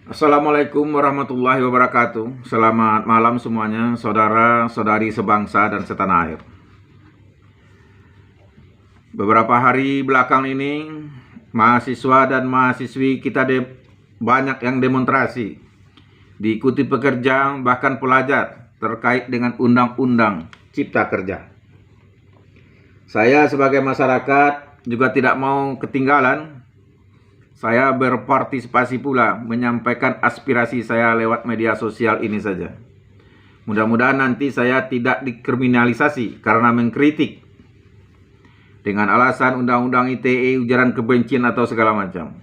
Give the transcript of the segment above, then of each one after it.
Assalamualaikum warahmatullahi wabarakatuh. Selamat malam semuanya, saudara-saudari sebangsa dan setanah air. Beberapa hari belakang ini, mahasiswa dan mahasiswi kita banyak yang demonstrasi, diikuti pekerja bahkan pelajar terkait dengan Undang-Undang Cipta Kerja. Saya sebagai masyarakat juga tidak mau ketinggalan. Saya berpartisipasi pula menyampaikan aspirasi saya lewat media sosial ini saja. Mudah-mudahan nanti saya tidak dikriminalisasi karena mengkritik dengan alasan Undang-Undang ITE, ujaran kebencian atau segala macam.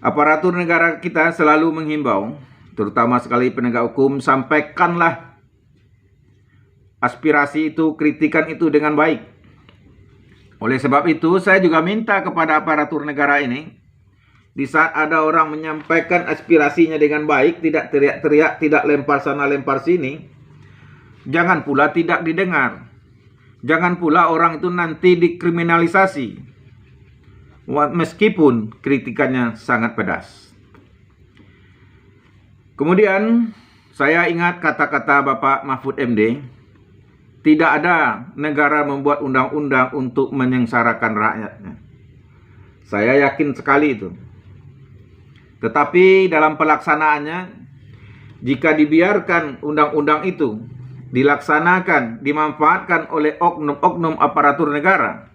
Aparatur negara kita selalu menghimbau, terutama sekali penegak hukum, sampaikanlah aspirasi itu, kritikan itu dengan baik. Oleh sebab itu, saya juga minta kepada aparatur negara ini, di saat ada orang menyampaikan aspirasinya dengan baik, tidak teriak-teriak, tidak lempar sana lempar sini, jangan pula tidak didengar. Jangan pula orang itu nanti dikriminalisasi, meskipun kritikannya sangat pedas. Kemudian, saya ingat kata-kata Bapak Mahfud MD, tidak ada negara membuat undang-undang untuk menyengsarakan rakyatnya. Saya yakin sekali itu. Tetapi dalam pelaksanaannya, jika dibiarkan undang-undang itu dilaksanakan, dimanfaatkan oleh oknum-oknum aparatur negara,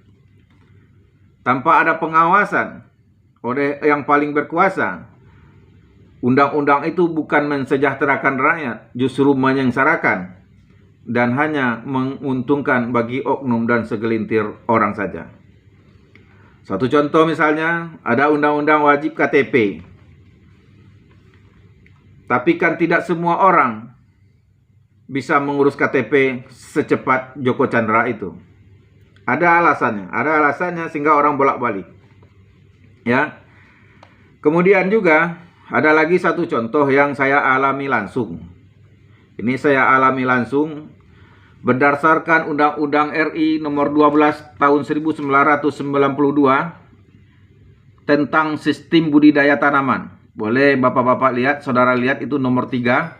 tanpa ada pengawasan oleh yang paling berkuasa, undang-undang itu bukan mensejahterakan rakyat, justru menyengsarakan dan hanya menguntungkan bagi oknum dan segelintir orang saja. Satu contoh misalnya, ada undang-undang wajib KTP. Tapi kan tidak semua orang bisa mengurus KTP secepat Joko Chandra itu. Ada alasannya sehingga orang bolak-balik. Ya. Kemudian juga ada lagi satu contoh yang saya alami langsung. Ini saya alami langsung berdasarkan Undang-Undang RI nomor 12 tahun 1992 tentang sistem budidaya tanaman. Boleh Bapak-Bapak lihat, saudara lihat itu nomor 3.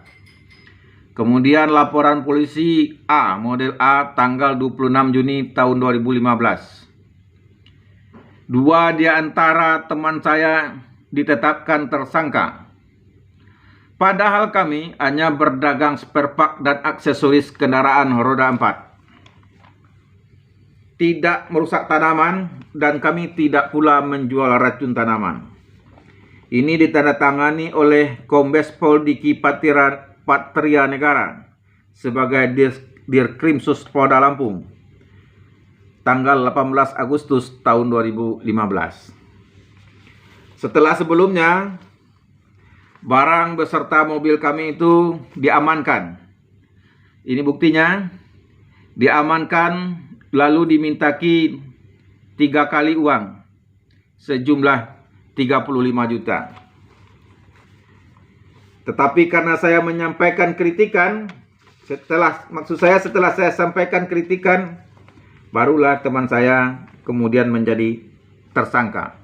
Kemudian laporan polisi A, model A, tanggal 26 Juni tahun 2015. Dua di antara teman saya ditetapkan tersangka. Padahal kami hanya berdagang spare part dan aksesoris kendaraan roda 4. Tidak merusak tanaman dan kami tidak pula menjual racun tanaman. Ini ditandatangani oleh Kombes Pol Diki Patria Negara sebagai Dirkrimsus Polda Lampung tanggal 18 Agustus tahun 2015. Setelah sebelumnya barang beserta mobil kami itu diamankan. Ini buktinya, diamankan lalu dimintaki 3 kali uang sejumlah 35 juta. Tetapi karena saya menyampaikan kritikan, setelah saya sampaikan kritikan, barulah teman saya kemudian menjadi tersangka.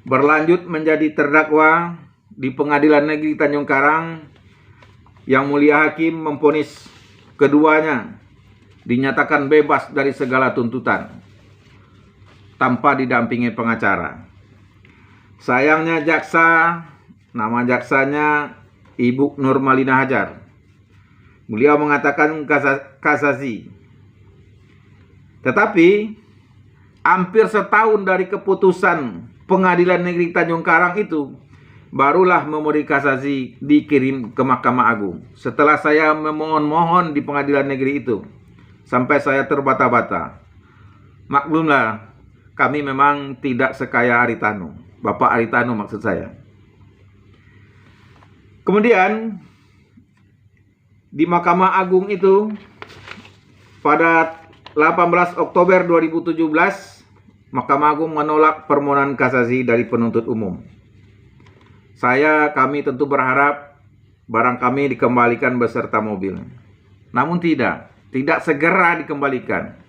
Berlanjut menjadi terdakwa di Pengadilan Negeri Tanjung Karang. Yang Mulia Hakim memvonis keduanya dinyatakan bebas dari segala tuntutan tanpa didampingi pengacara. Sayangnya jaksa, nama jaksanya Ibu Nurmalina Hajar, beliau mengatakan kasasi. Tetapi hampir setahun dari keputusan Pengadilan Negeri Tanjung Karang itu, barulah memori kasasi dikirim ke Mahkamah Agung. Setelah saya memohon-mohon di pengadilan negeri itu, sampai saya terbata-bata. Maklumlah, kami memang tidak sekaya Haritanu. Bapak Haritanu maksud saya. Kemudian, di Mahkamah Agung itu, pada 18 Oktober 2017, Mahkamah Agung menolak permohonan kasasi dari penuntut umum. Kami tentu berharap barang kami dikembalikan beserta mobil. Namun tidak segera dikembalikan.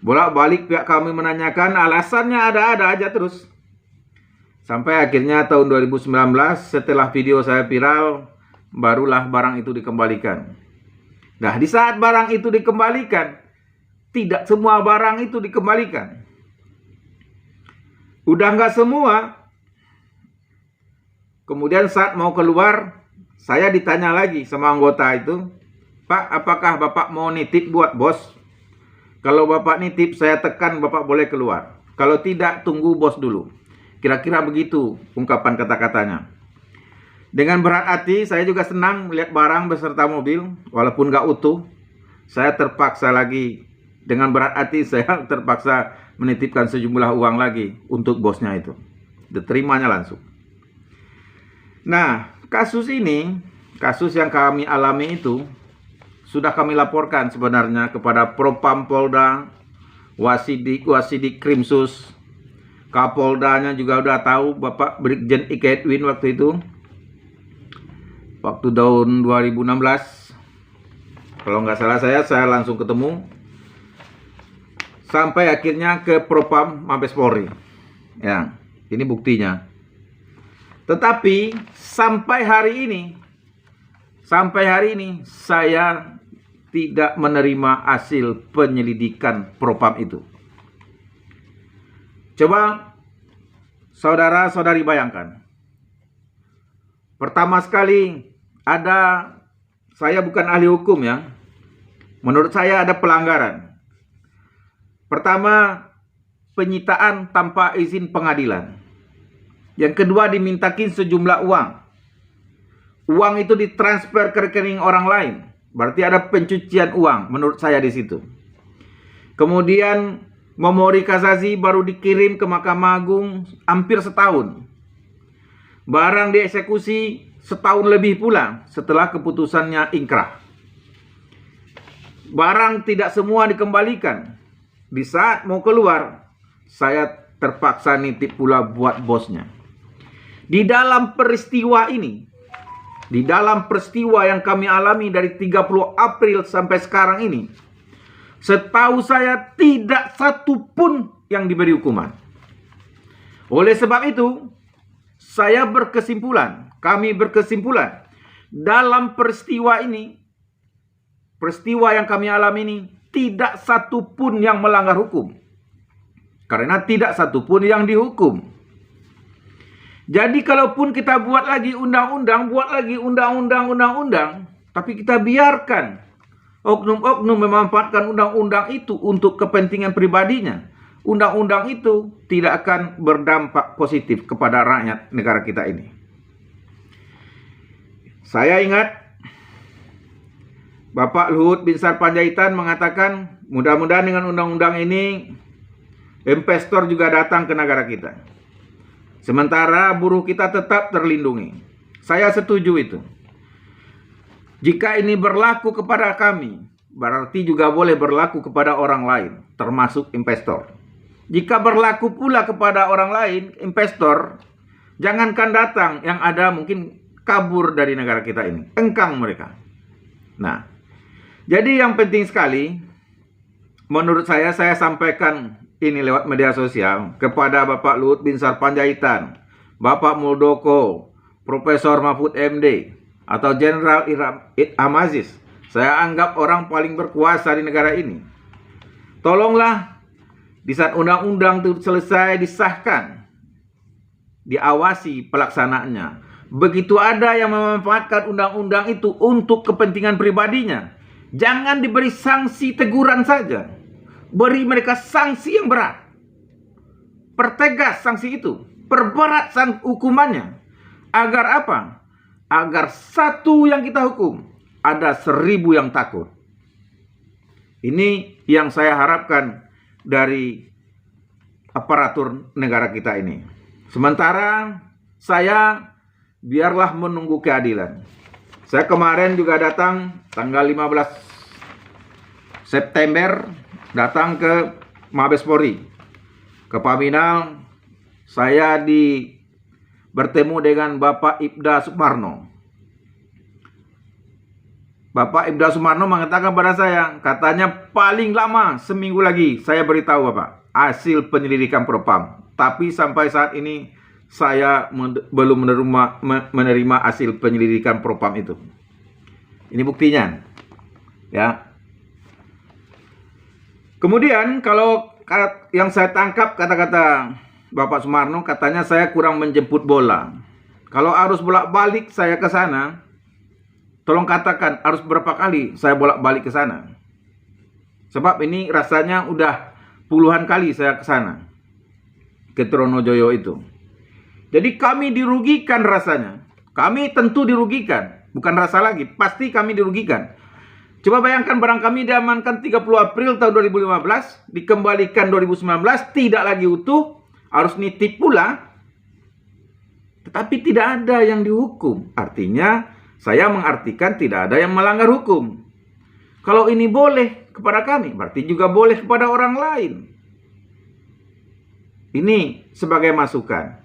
Bolak-balik pihak kami menanyakan, alasannya ada-ada aja terus. Sampai akhirnya tahun 2019 setelah video saya viral, barulah barang itu dikembalikan. Nah, di saat barang itu dikembalikan, tidak semua barang itu dikembalikan. Udah nggak semua. Kemudian saat mau keluar, saya ditanya lagi sama anggota itu, "Pak, apakah Bapak mau nitip buat bos? Kalau Bapak nitip, saya tekan Bapak boleh keluar. Kalau tidak, tunggu bos dulu." Kira-kira begitu ungkapan kata-katanya. Dengan berat hati, saya juga senang melihat barang beserta mobil, walaupun gak utuh. Saya terpaksa lagi, dengan berat hati saya terpaksa menitipkan sejumlah uang lagi untuk bosnya itu. Diterimanya langsung. Nah, kasus ini, kasus yang kami alami itu, sudah kami laporkan sebenarnya kepada Propam Polda, Wasidik Krimsus, Kapoldanya juga udah tahu, Bapak Brigjen Ika Edwin waktu itu. Waktu tahun 2016. Kalau nggak salah saya langsung ketemu. Sampai akhirnya ke Propam Mabes Polri. Ya, ini buktinya. Tetapi sampai hari ini saya tidak menerima hasil penyelidikan Propam itu. Coba saudara-saudari bayangkan. Pertama sekali, saya bukan ahli hukum ya. Menurut saya ada pelanggaran. Pertama, penyitaan tanpa izin pengadilan. Yang kedua, dimintakin sejumlah uang. Uang itu ditransfer ke rekening orang lain. Berarti ada pencucian uang menurut saya di situ. Kemudian memori kasasi baru dikirim ke Mahkamah Agung hampir setahun. Barang dieksekusi setahun lebih pula setelah keputusannya ingkrah. Barang tidak semua dikembalikan. Di saat mau keluar, saya terpaksa nitip pula buat bosnya. Di dalam peristiwa ini, di dalam peristiwa yang kami alami dari 30 April sampai sekarang ini, setahu saya tidak satu pun yang diberi hukuman. Oleh sebab itu, kami berkesimpulan, dalam peristiwa ini, peristiwa yang kami alami ini, tidak satu pun yang melanggar hukum. Karena tidak satu pun yang dihukum. Jadi kalaupun kita buat lagi undang-undang, tapi kita biarkan oknum-oknum memanfaatkan undang-undang itu untuk kepentingan pribadinya, undang-undang itu tidak akan berdampak positif kepada rakyat negara kita ini. Saya ingat Bapak Luhut Binsar Panjaitan mengatakan, mudah-mudahan dengan undang-undang ini investor juga datang ke negara kita. Sementara buruh kita tetap terlindungi. Saya setuju itu. Jika ini berlaku kepada kami, berarti juga boleh berlaku kepada orang lain, termasuk investor. Jika berlaku pula kepada orang lain, investor, jangankan datang, yang ada mungkin kabur dari negara kita ini. Engkang mereka. Nah, jadi yang penting sekali, menurut saya sampaikan ini lewat media sosial kepada Bapak Luhut Binsar Panjaitan, Bapak Muldoko, Profesor Mahfud MD, atau Jenderal Ilham Aziz. Saya anggap orang paling berkuasa di negara ini. Tolonglah, di saat undang-undang itu selesai disahkan, diawasi pelaksanaannya. Begitu ada yang memanfaatkan undang-undang itu untuk kepentingan pribadinya, jangan diberi sanksi teguran saja. Beri mereka sanksi yang berat. Pertegas sanksi itu. Perberat hukumannya. Agar apa? Agar satu yang kita hukum, ada 1000 yang takut. Ini yang saya harapkan dari aparatur negara kita ini. Sementara saya biarlah menunggu keadilan. Saya kemarin juga datang tanggal 15 September datang ke Mabes Polri, ke Paminal. Saya bertemu dengan Bapak Ibda Sumarno. Bapak Ibda Sumarno mengatakan pada saya, katanya paling lama seminggu lagi saya beritahu Bapak hasil penyelidikan Propam. Tapi sampai saat ini saya belum menerima hasil penyelidikan Propam itu. Ini buktinya, ya. Kemudian kalau yang saya tangkap kata-kata Bapak Sumarno, katanya saya kurang menjemput bola. Kalau harus bolak-balik saya ke sana, tolong katakan harus berapa kali saya bolak-balik ke sana. Sebab ini rasanya udah puluhan kali saya ke sana, ke Tronojoyo itu. Jadi kami dirugikan rasanya. Kami tentu dirugikan. Bukan rasa lagi, pasti kami dirugikan. Coba bayangkan barang kami diamankan 30 April tahun 2015, dikembalikan 2019, tidak lagi utuh, harus nitip pula. Tetapi tidak ada yang dihukum. Artinya, saya mengartikan tidak ada yang melanggar hukum. Kalau ini boleh kepada kami, berarti juga boleh kepada orang lain. Ini sebagai masukan.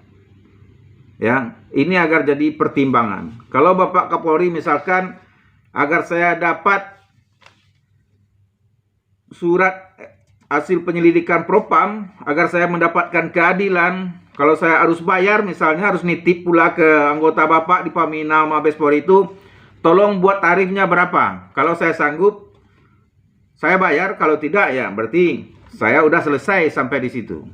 Ya, ini agar jadi pertimbangan. Kalau Bapak Kapolri misalkan agar saya dapat surat hasil penyelidikan Propam, agar saya mendapatkan keadilan, kalau saya harus bayar misalnya, harus nitip pula ke anggota Bapak di Paminal Mabes Polri itu, tolong buat tarifnya berapa. Kalau saya sanggup, saya bayar. Kalau tidak, ya berarti saya udah selesai sampai di situ.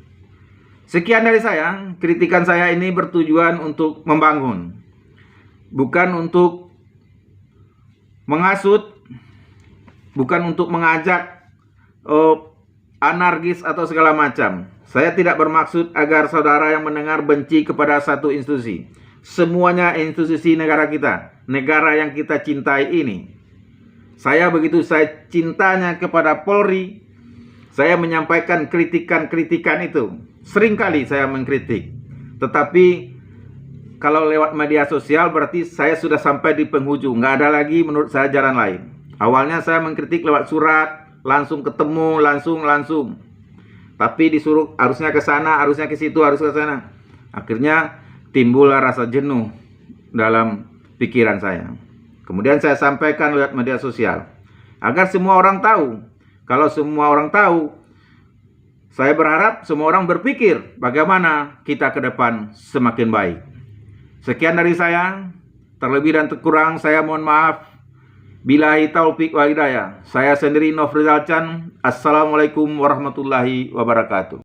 Sekian dari saya. Kritikan saya ini bertujuan untuk membangun, bukan untuk menghasut, bukan untuk mengajak anarkis atau segala macam. Saya tidak bermaksud agar saudara yang mendengar benci kepada satu institusi. Semuanya institusi negara kita, negara yang kita cintai ini. Saya begitu saya cintanya kepada Polri, saya menyampaikan kritikan-kritikan itu. Seringkali saya mengkritik. Tetapi kalau lewat media sosial berarti saya sudah sampai di penghujung. Nggak ada lagi menurut saya jalan lain. Awalnya saya mengkritik lewat surat, langsung ketemu, langsung. Tapi disuruh harusnya ke sana, harusnya ke situ, harus ke sana. Akhirnya timbullah rasa jenuh dalam pikiran saya. Kemudian saya sampaikan lewat media sosial. Agar semua orang tahu. Kalau semua orang tahu, saya berharap semua orang berpikir bagaimana kita ke depan semakin baik. Sekian dari saya. Terlebih dan terkurang saya mohon maaf. Billahi taufik wal hidayah. Saya sendiri Nofrizal Chan. Assalamualaikum warahmatullahi wabarakatuh.